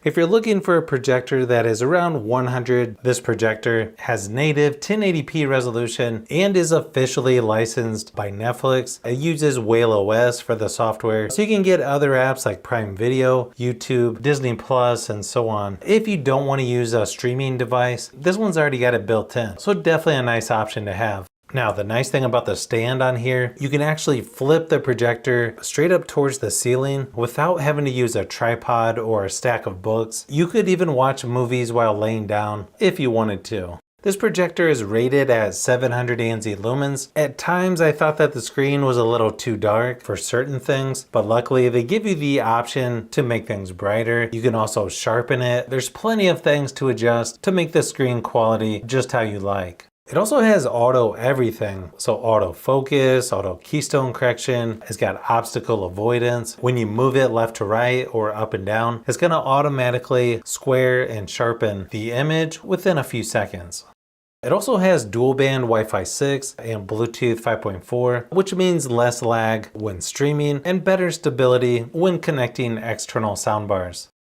If you're looking for a projector that is around 100, this projector has native 1080p resolution and is officially licensed by Netflix. It uses Whale OS for the software, so you can get other apps like Prime Video, YouTube, Disney Plus, and so on. If you don't want to use a streaming device, this one's already got it built in, so definitely a nice option to have. Now, the nice thing about the stand on here, you can actually flip the projector straight up towards the ceiling without having to use a tripod or a stack of books. You could even watch movies while laying down if you wanted to. This projector is rated at 700 ANSI lumens. At times I thought that the screen was a little too dark for certain things, but luckily they give you the option to make things brighter. You can also sharpen it. There's plenty of things to adjust to make the screen quality just how you like. It also has auto everything, so auto focus, auto keystone correction, it's got obstacle avoidance. When you move it left to right or up and down, it's going to automatically square and sharpen the image within a few seconds. It also has dual band Wi-Fi 6 and Bluetooth 5.4, which means less lag when streaming and better stability when connecting external soundbars.